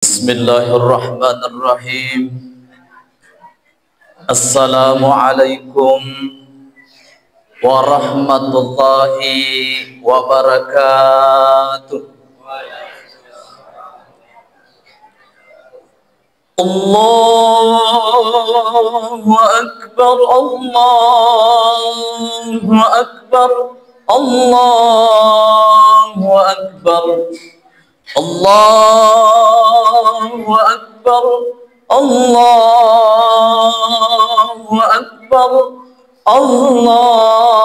Bismillahirrahmanirrahim. Assalamualaikum warahmatullahi wabarakatuh. Allahu Akbar, Allahu Akbar, Allahu Akbar. Allahu Akbar, Allahu Akbar, Allahu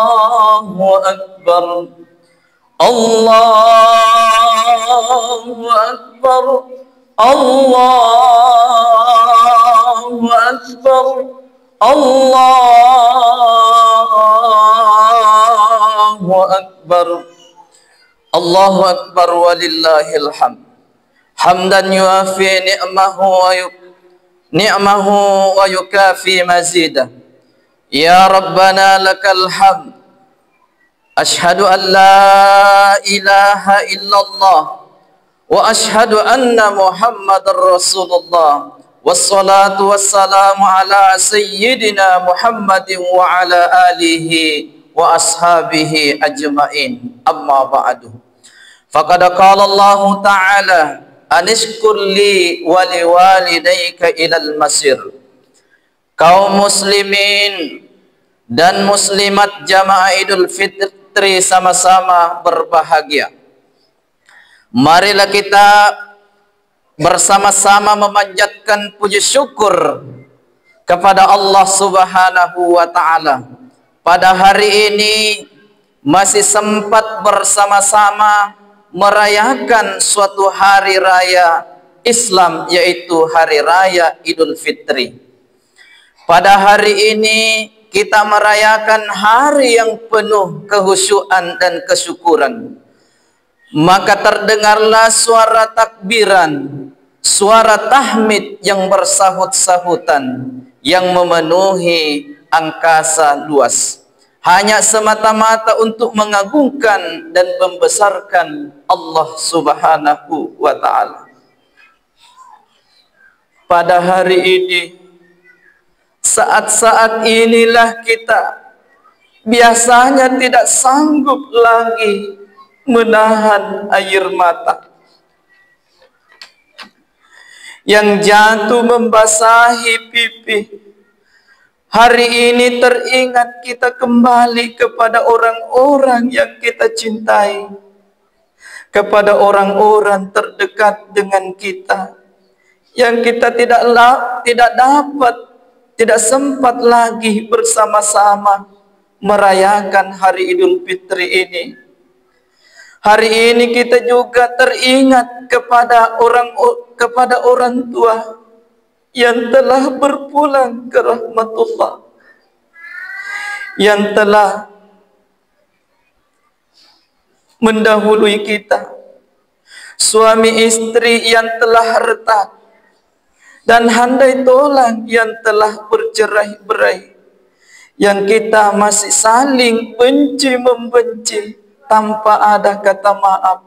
Akbar, Allahu Akbar, Allahu Akbar, Allahu Akbar. Allahu Akbar walillahil hamd. Hamdan yuafi ni'mahu wa yukafi mazidah. Ya Rabbana lakal hamd. Ashhadu an la ilaha illallah wa ashhadu anna Muhammadar Rasulullah. Wassalatu wassalamu ala sayyidina Muhammadin wa ala alihi wa ashabihi ajma'in. Amma ba'du. Faqad qala Allah Ta'ala anishkur li wa liwalidayka ilal masir. Kaum muslimin dan muslimat jamaah Idul Fitri sama-sama berbahagia. Marilah kita bersama-sama memanjatkan puji syukur kepada Allah Subhanahu wa Ta'ala. Pada hari ini masih sempat bersama-sama merayakan suatu hari raya Islam, yaitu hari raya Idul Fitri. Pada hari ini kita merayakan hari yang penuh kehusyuan dan kesyukuran. Maka terdengarlah suara takbiran, suara tahmid yang bersahut-sahutan yang memenuhi angkasa luas, hanya semata-mata untuk mengagungkan dan membesarkan Allah Subhanahu wa Ta'ala. Pada hari ini, saat-saat inilah kita biasanya tidak sanggup lagi menahan air mata yang jatuh membasahi pipi. Hari ini teringat kita kembali kepada orang-orang yang kita cintai, kepada orang-orang terdekat dengan kita, yang kita tidak sempat lagi bersama-sama merayakan hari Idul Fitri ini. Hari ini kita juga teringat kepada orang tua yang telah berpulang ke rahmatullah, yang telah mendahului kita, suami istri yang telah retak, dan handai tolang yang telah bercerai-berai, yang kita masih saling benci-membenci tanpa ada kata maaf.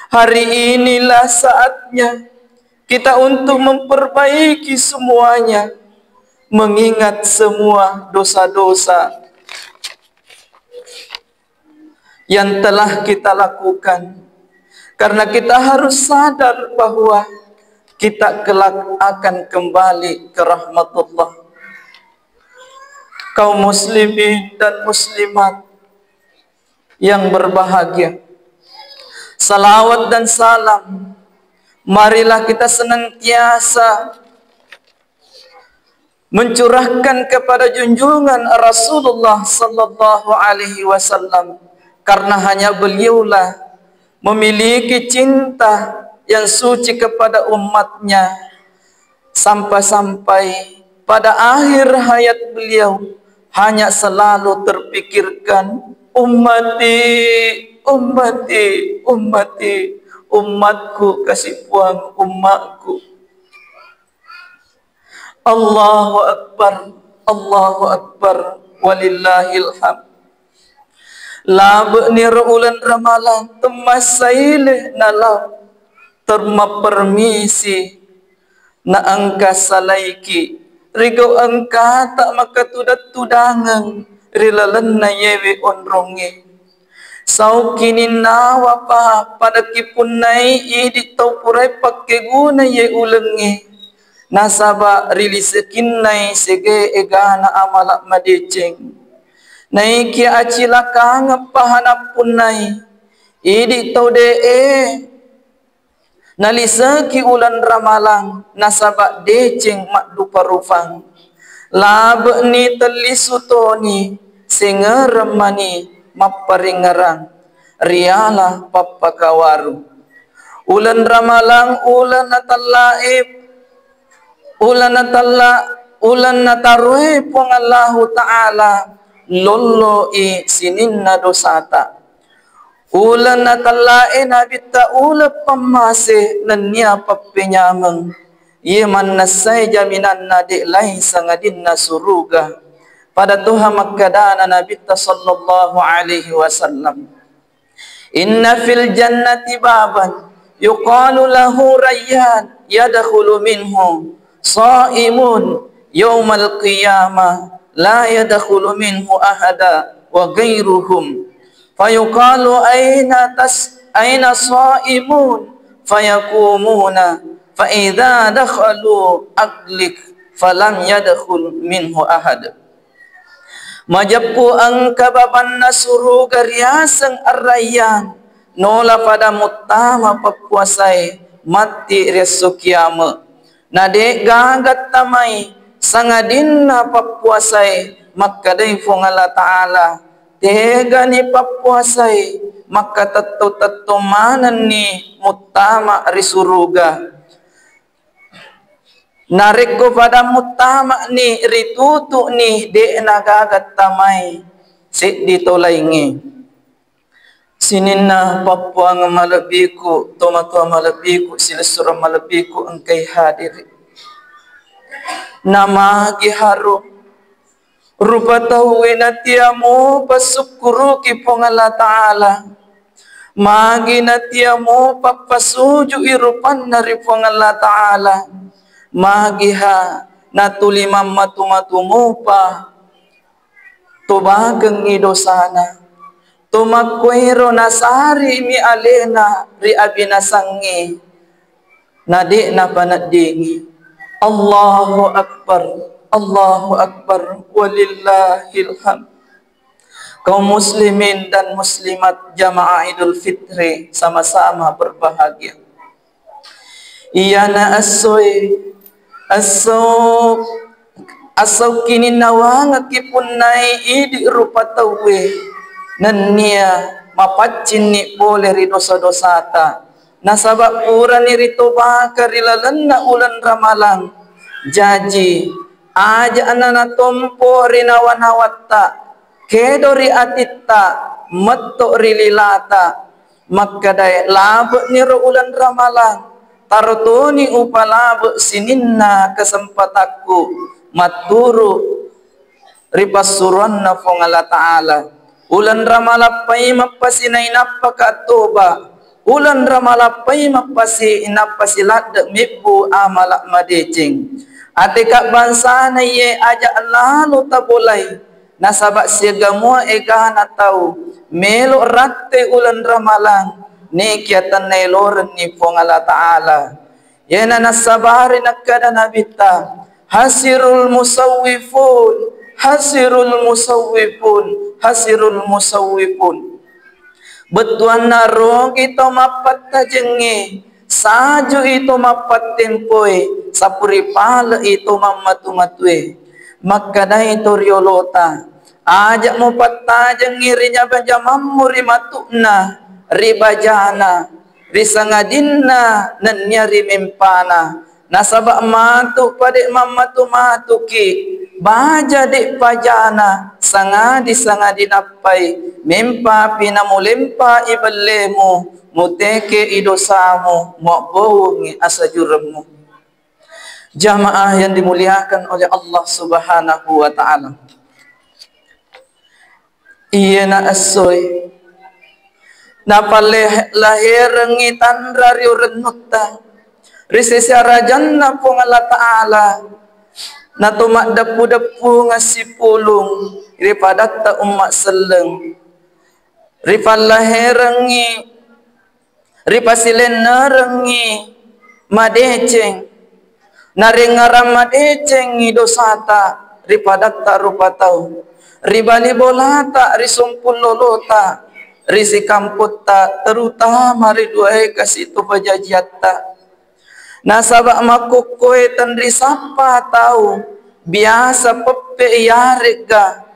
Hari inilah saatnya kita untuk memperbaiki semuanya, mengingat semua dosa-dosa yang telah kita lakukan, karena kita harus sadar bahwa kita kelak akan kembali ke rahmatullah. Kaum muslimin dan muslimat yang berbahagia, salawat dan salam marilah kita senantiasa mencurahkan kepada junjungan Rasulullah sallallahu alaihi wasallam, karena hanya beliaulah memiliki cinta yang suci kepada umatnya, sampai-sampai pada akhir hayat beliau hanya selalu terpikirkan ummati, ummati, ummati, umatku, kasih puang umatku. Allahu Akbar, Allahu Akbar, walillahil hamd. La be'ni ulan ramalan temas saileh nalau terma permisi na angka salaiki rigo angka tak maka tudangan rilalan na yewe onronge sau kini nawa pa pada kipunai idi tau purai pakke guna ye ulenge nasaba rilisekin nai sege egana amalak madeceng nai ki acila kang pahana punai idi tau de nalisa ki ulan ramalang nasaba deceng mak dupa rufang lab ni telisutoni singeremani maparingarang riala papakawaru ulan ramalang ulan natalaib ulan natarui pong Allahu Ta'ala lolo i sininna dosata ulan natalae nabita ula pamase nanya papenyamang yeman nasai jaminan nadik lain sangadin nasuruga pada Tuhan makadana nabita sallallahu alaihi wasallam inna fil jannati baban yuqalu lahu rayyan yadkhulu minhu shaimun yaumal qiyamah la yadkhulu minhu ahada wa ghairuhum fayuqalu aina shaimun fayakumuna fa idza dakhalu aqlik falam yadkhul minhu ahad majapu angka baban nasuru gariasang arrayan nola pada mutama papuasai mati resukiyama nade gagat tamai sangadinna papuasai makadai fungala ta'ala tega ni papuasai maka tatto manan ni mutama risuruga narik ko pada mutama ni ritutu ni de nagagat tamai si dito laingi sininna papua nga malabiku tomatua malabiku silasura malabiku angkay hadir nama giharu rupa tahuwi natiamu pasukuru ki pongala ta'ala magi natiamu papasuju irupan nari pongala ta'ala magiha natulima matu-matumu pa tubageng idosana tumakwero nasari mi alena ri abinasangi nadi na panadingi Allahu Akbar walillahil hamd kaum muslimin dan muslimat jamaah Idul Fitri sama-sama berbahagia iyana aso kini nawang kipunai idi rupa tawe nania mapacin ni boleh ri dosa-dosata nasabab uran ni rito bakarilalanna ulan ramalang jaji aja anana tompo rinawan-hawatta kedori atitta metto rililata makadai lab ni ulan ramalang tarutuni upalab sininna kesempataku maturu ribasuranna fongala ta'ala ulan ramalapai mapasinay napakatoba ulan ramalapai mapasi inapasilat mibu amalak madecing atika bangsa na ye aja lalu tabulay nasabak siagamua ega na tau melo ratte ulan ramalang ni kiatan na iloran ni pongala ta'ala yana nasabari nakada nabita hasirul musawwifun betuan naro kita mapat tajenge saju itu mapat tempoi sapuri pala itu mamatu-matue makana itu riolota ajak mo patajeng ngirinya banjamammu rimatuna ribajana risangadinna nanya rimempana nasabak matu padik mamatu matuki baja dek pajana sangadi napai mempa pinamulempa iballemu muteke idosamu mu'bawungi asajurmu jamaah yang dimuliakan oleh Allah Subhanahu wa ta'ala iyana asoy napaleh lahir ngitan rariu renutta risisi rajanna pong Allah Ta'ala na tumak depu-depu ngasih pulung daripada tak umat seleng ripal lahir rengi ripasilen nerengi madeceng naringaram madeceng dosata daripada tak rupa tahu ribali bolata risumpul lolota risi kamput tak terutama riduai kasih tu pajajiata nasabak makukoi tan risapa tahu biasa pepe yarega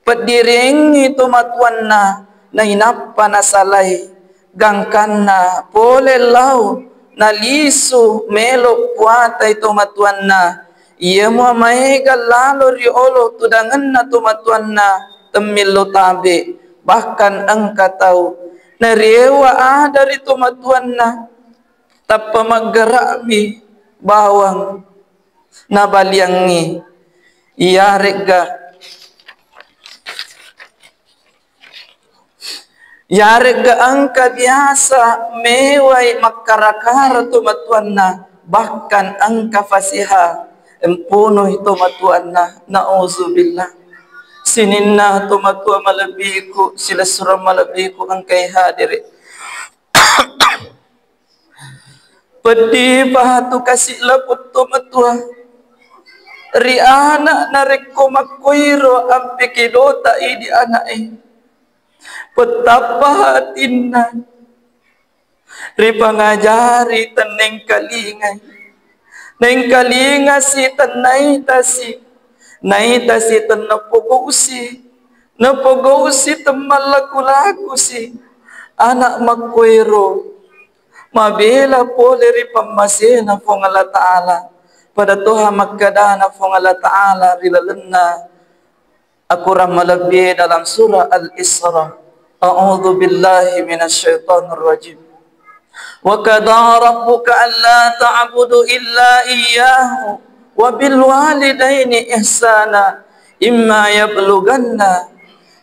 pediring itu matuanna na inapa nasalai gangkanna pole lau na lisu melo puata itu matuanna ia mua maiga lalo riolo tudangan na tu matuanna temilo tabe bahkan engkau tahu nariwa dari tu matuanna tapa maggerami bawang nabaliangi iya rega angka biasa mewai makarakara tu matuanna bahkan angka fasiha empunuh itu matuanna na'udzubillah sininna tu matua malabiku sila surah malabiku angkai hadiri pedih pahatu kasih laput tu matua ri anak nareko makoiro ampe kidota idi anak betapa hatina ri pangajari teneng kalinga si tenai tasi napogousi teman laku si anak makoiro mabela pole ri pamasena fong Allah Ta'ala pada Tuhan makadana fong Allah Ta'ala rilalenna aku rahmalabi dalam surah Al-Isra a'udzu billahi minasyaitonir rajim wa qada rabbuka alla ta'budu illa iyyahu wa bil walidaini ihsana imma yablughanna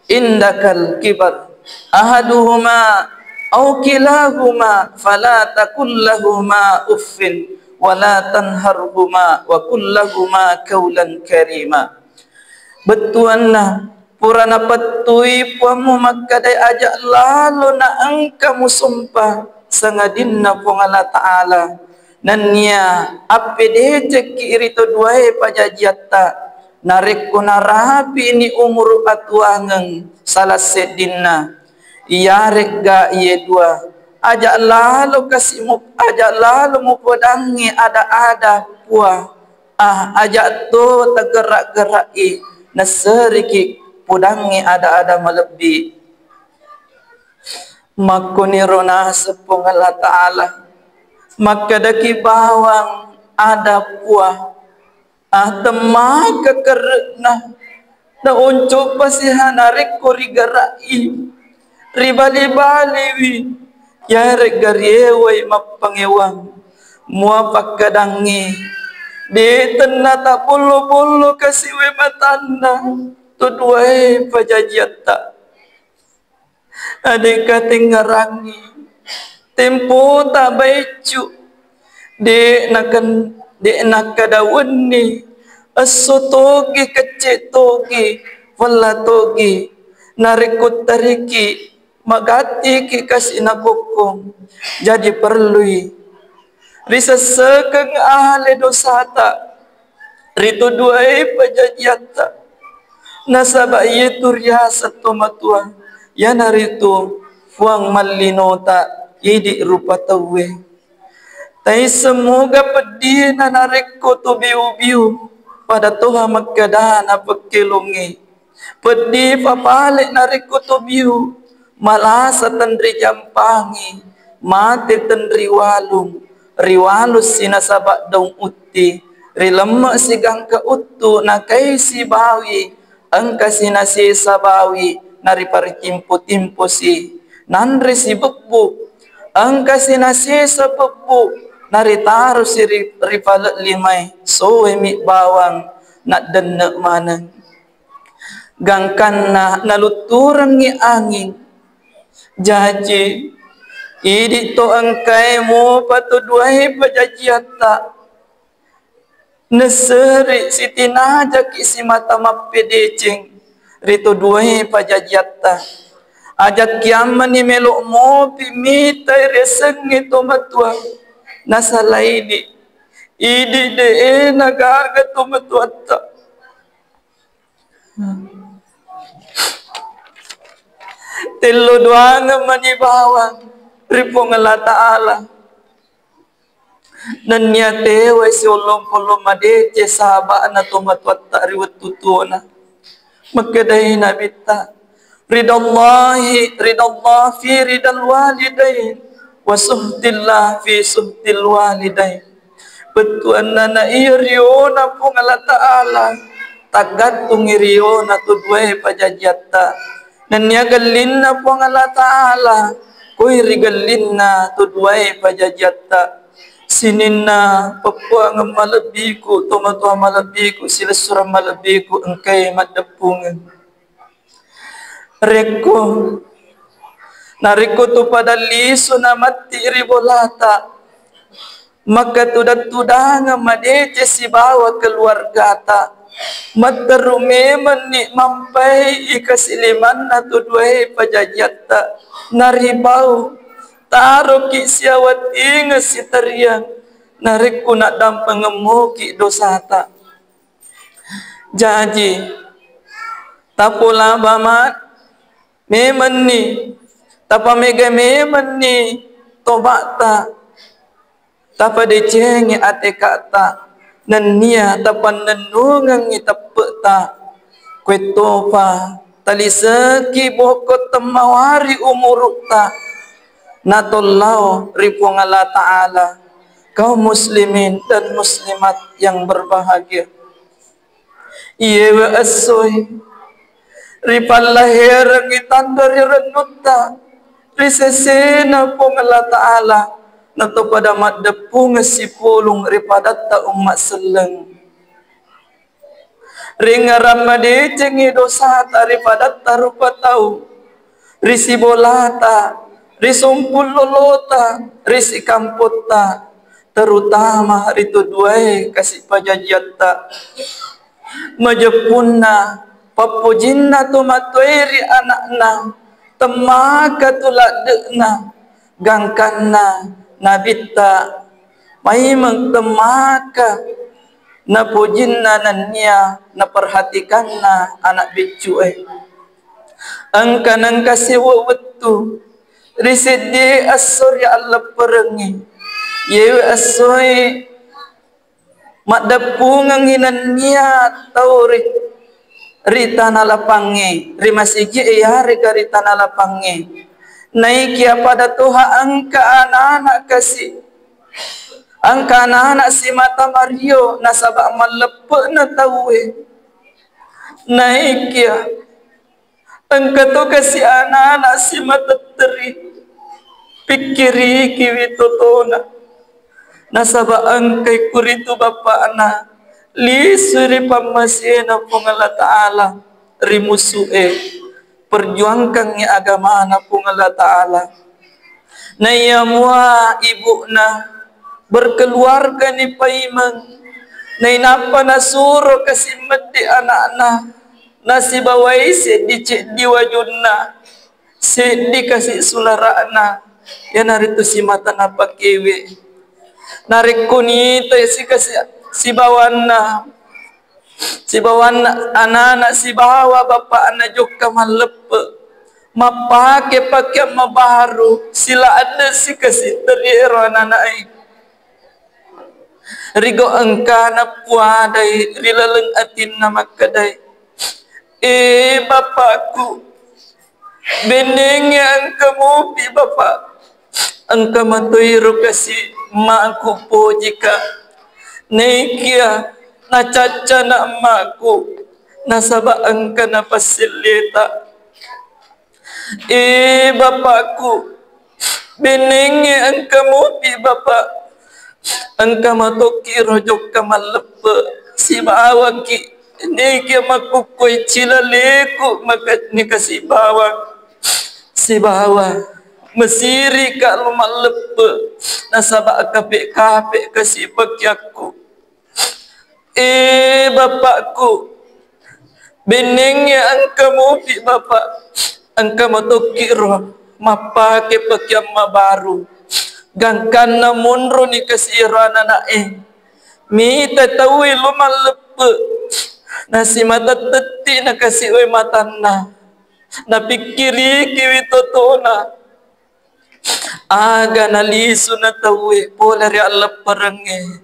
indakal kibar ahaduhuma aw kilahuma fala takul lahuma uffin wala tanharhuma wa qul lahuma qawlan karima betuanna purana petui puamu makadai ajak lalu na angka musumpah sangadinna pong Allah Ta'ala nanya ape dece kiri to duai pajajiata narik kunarapi ni umur atuangeng salah sedinna iya rega iye dua ajak lalu ajak lalu mu podangi ada puah ajak tu tergerak-gerai naseriki pudangi ada melebi makuni rona sepung Allah Ta'ala maka daki bawang ada puah temaka kerna na unjuk pasihanarik ko rigarai ribali-baliwi ya regariyeway mapangewang mua pagkadangi beten na tapulo-pulo kasiwe matanda tudway pajajiata adik kating ngarangi tempo tabaycu de nakadawan ni asotogi kecetogi walatogi narikut tariki magati ki kasinakukong jadi perlui risa sekeng ahli dosata rito duai pajajiata nasaba itu riasat tomatua ya narito fuang malinota idi rupa tawe tai semoga pedih na nariko to biu-biu pada Tuhan magkadana pagkilungi pedih papalik nariko to biu malasa tandri jampangi mati tandri riwalus sinasabak daung uti rilemak sigang ke utu nakai si bawi angka sinasi sabawi nari paritimpo-timpo si nandri si bukbu angka sinasi sabukbu nari taruh si ripalet limai sowe mi bawang nak denek maneng gangkan na naluturan ngi angin jaji Idi to angkai mo patuduai pajajiata. Neseri siti najak isi mata mapedecing. Rito duai pajajiata. Ajak kiaman ni melok mo pimita reseng itu matua. Nasalaidi. Idi de nagaga to matuata. Telo doang manibawang. Ripong Allah Ta'ala. Nanya tewa si ulong polong madece sahabat na tumatwata riwat tutuna. Magkadahin na bita. Ridallah fi ridal walidain. Wa suhdillah fi suhdil walidain. Betuan na iriyo na pong Allah Ta'ala. Tagatong iriyo na tudway pajajata. Nanya galin na pong Allah Ta'ala. Kuy rigalin na tudway pajajata. Sinin na papua ng malabiku, tumatua malabiku, sila surang malabiku, angkay madapungan. Reko, nariko to padaliso na mati ribolata. Magkatudat-tuda nga madete si bawa keluargata. Matarumeman ni mampay ikasiliman na tudway pajajata. Naribaw, taro ki siyawat ingas si tariang. Narik ko na dampang ki dosata. Jaji, tapula bamat, meman ni, tapamega meman ni, tobata. Tapadecengi ate kata nania tapan nenungang itapeta kwetopa taliseki bokot temawari umurukta natollau ripung Allah Ta'ala kaum muslimin dan muslimat yang berbahagia. Iye asoy ripal lahir ngitandari renutta risesena pong Allah Ta'ala nato pada madepung si pulung ripadatta umat seleng ringa ramade cengi dosa taripadatta rupa tau risi bolata risumpul lolota risi kampota terutama hari tu duai kasih pajajiata majepunna papujinna tu matuiri anakna temaka tuladekna gangkanna nabita may mengtemaka na pujinna nanya na perhatikan na anak bicu angka nang kasiwa wetu risidi asur ya Allah perengi yew asoy madapung ang hinanya tauri rita nalapangi rimasigi iya rita nalapangi naikia pada Tuhan angka anak-anak kasih angka anak-anak si mata Mario nasabak melepak na tawe naikia angka tu kasih anak-anak si mata teri pikiri kiwi totona nasabak angkai kuritu bapa anak lisuri pamasina pong Allah Ta'ala rimusue perjuangkan ni agama na pong Allah Ta'ala na iyamwa ibu na berkeluarga ni paimang na inapa na suro kasi mati anak na nasi bawai si di wajud na si di kasi sulara na yan narito si mata na pakiwi narik kunito si bawan na anak-anak si bawa bapak anak juga malepe mapake pakai mabaru sila ada si kasih teriero anak-anak rigo angka na puadai rilaleng atin na makadai bapakku beneng yang kamu pi bapak angka matuiro kasih maku po jika naikia na caca na maku nasaba angka na pasilita bapakku benenge angka mupi bapak angka matoki rojok kamalepe si bawaki naikia makukoy cilaleku makat ni kasi bawang si bawa mesiri ka lumalepe nasaba kape kasih bakyaku bapakku benengnya angkamu pi bapak angkamu tukiro mapake pakyam mabaru gangkan namunro ni kasirana na mi tatawi lumalepe nasi mata teti na kasiwe matana napikiri kiwi totona aga nalisu na tawi pola ri Allah parange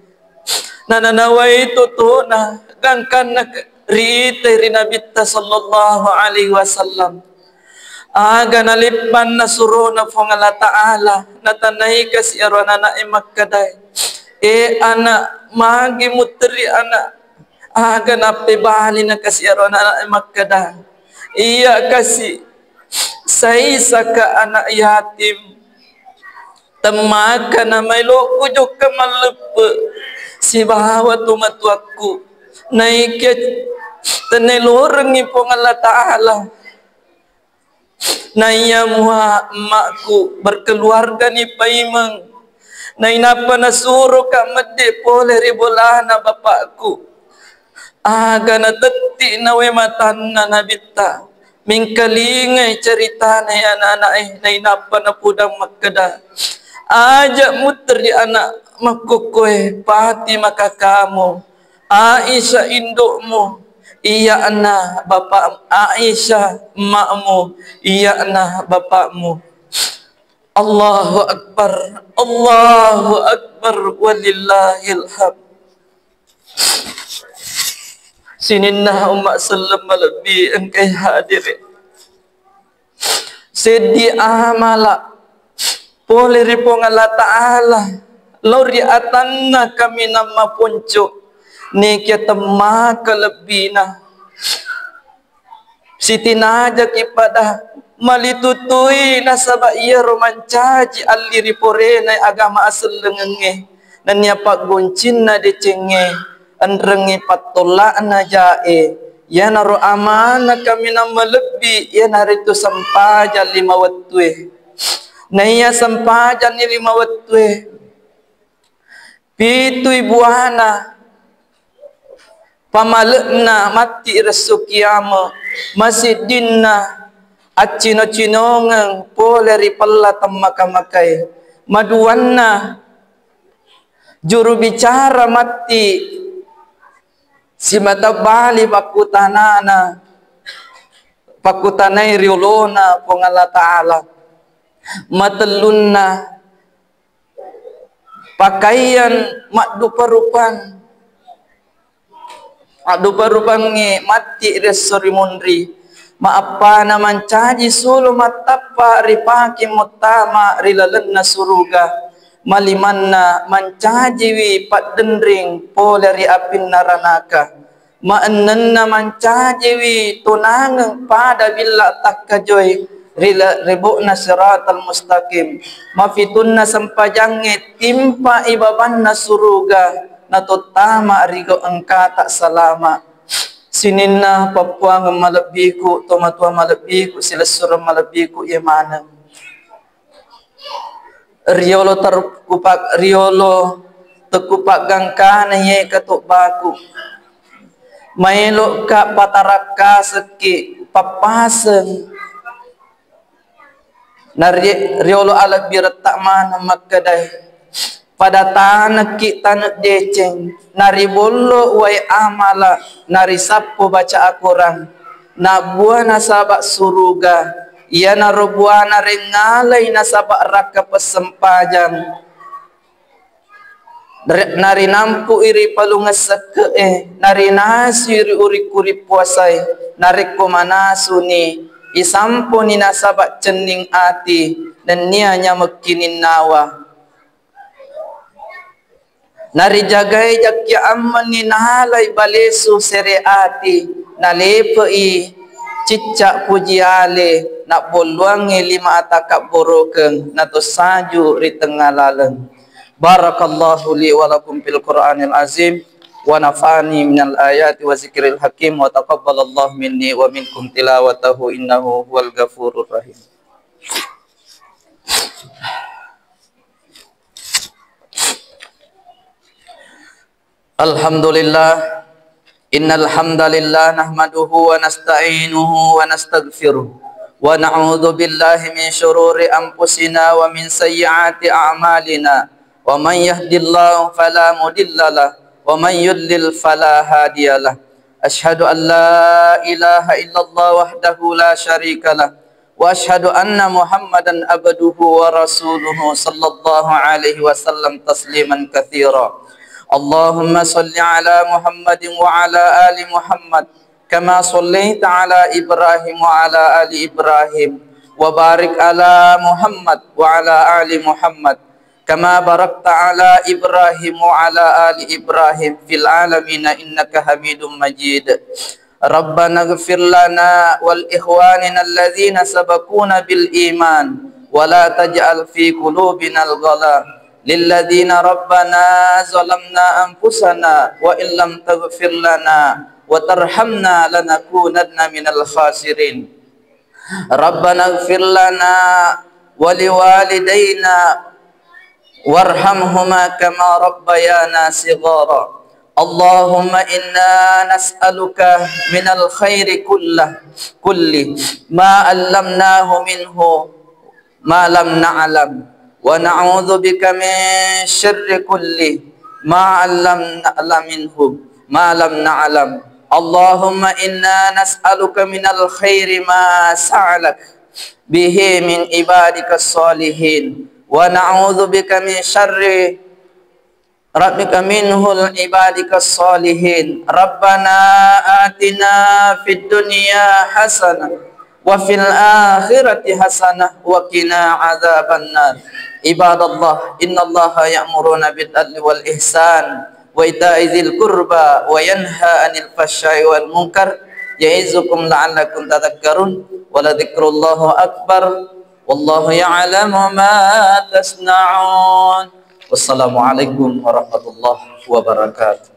nananawai totona gangkan na rite ri nabita sallallahu alaihi wasallam aga nalipan na surona fongala ta'ala natanay kasi arwana na imakkaday anak magi mutri anak aga napibali na kasi arwana na imakkaday iya kasi sa ka anak yatim temaka na may loko jok ka malupe si bahawa tumatuaku naikya tanelorang ipong Allah Ta'ala naya muha emakku berkeluarga ni paimang nainapa nasuro ka mede pole ribolana bapakku aga nateti nawe matanna nabita mingkalingay cerita na anak-anak nainapa na pudang magkada ajak mutri anak makukoy pati makakamu Aisyah indukmu iya anak bapak Aisyah makmu iya anak bapakmu Allahu Akbar walillahil hamd sininna umat sallam lebih engkai hadir sedi amala boleh ripong Allah Ta'ala lori atanna kami nama puncuk ni kita maka lebih na siti naja kipada malitutui nasaba iya romancaji aliri porena agama asal lengenge dan nyapak goncin na decenge andrengi patolak na jae ya naru amana kami nama lebih ya naritu sampaja 5 watwe na iya sampaja ni 5 watwe pitu ibuana pamalekna mati resukiyama masjidinna acino-cinongang poleri pella temaka-makai maduanna juru bicara mati si mata bali pakutanai riolona pongala ta'ala matelunna pakaian makdu parupan adu parupangi mati resori mundri maapa naman caji sulu matapa ripaki mutama rilalenna suruga malimanna mancajiwi padendring poleri apin naranaka maannanna mancajiwi tunangeng pada bila takkajoy ribukna siratal mustaqim mafitunna sampajangit timpa ibabanna suruga natutama rigo engka tak salama sininna papuang malabiku tomatua malabiku silasura malabiku imana riolo terkupak riolo tekupak gangkana ye katuk baku mailok ka pataraka seki papaseng nari riolo ala biretak mana makadai pada tanah ki tanah deceng nari bolo wai amala nari sapu baca Al-Quran na buah nasabak suruga ia naru buah nari ngalai nasabak raka pesempajang nari nampu iri palungas seke nari nasi iri uri kuri puasai nari kumanasu ni isampo ni nasabak cening ati dan nianya mekinin nawa nari jagai jakya amman ni nahalai balesu sereati nalepei cicak pujiale nak boluangi 5 atakak borokeng nato saju ri tengah laleng barakallahu li wa lakum fil Qur'anil azim wa nafa'ani minal ayati wa zikril hakim wa taqabbalallahu minni wa minkum tilawatahu innahu huwal ghafurur rahim. Alhamdulillah, innal hamdalillah nahmaduhu wa nasta'inuhu wa nastaghfiruh wa na'udzu billahi min shururi anfusina wa min sayyiati a'malina, wa man yahdihillahu fala mudhillalah wa man yudlil fala hadiyalah. Asyhadu an la ilaha illallah wahdahu la syarikalah wa asyhadu anna Muhammadan abduhu wa rasuluhu sallallahu alaihi wasallam tasliman katsira. Allahumma salli ala Muhammadin wa ala ali Muhammad kama sallaita ala Ibrahim wa ala ali Ibrahim wa barik ala Muhammad wa ala ali Muhammad kama barakta ala Ibrahim wa ala ali Ibrahim fil alamin innaka Hamidum Majid. Rabbana ighfir lana wal ikhwanina alladhina sabaquna bil iman wa la taj'al fi qulubina al-ghala lilladzina rabbana zalamna anfusana wa illam taghfir lana wa tarhamna lanakunanna minal khasirin. Rabbana ighfir lana wa liwalidayna warhamhuma kama rabbayana shighara. Allahumma inna nas'aluka minal khairi kulli ma 'allamnahu minhu ma lam na'lam wa na'udzu bika min syarri kulli ma 'allamna minhu ma lam na'lam. Allahumma inna nas'aluka minal khairi ma sa'alak bihi min ibadikas salihin wa na'udzu bika min syarri rabbika minhul ibadikas salihin. Rabbana atina fid dunya hasanah wa fil akhirati hasanah wa qina adzabannar. Ibadallah, innallaha ya'muruna bil adli wal ihsan wa ita'i dzil qurba wa yanha 'anil fahsya'i wal munkar ya'izukum la'allakum tadhakkarun. Wa la dzikrullahi akbar wallahu ya'lamu ma tasna'un. Wassalamualaikum warahmatullahi wabarakatuh.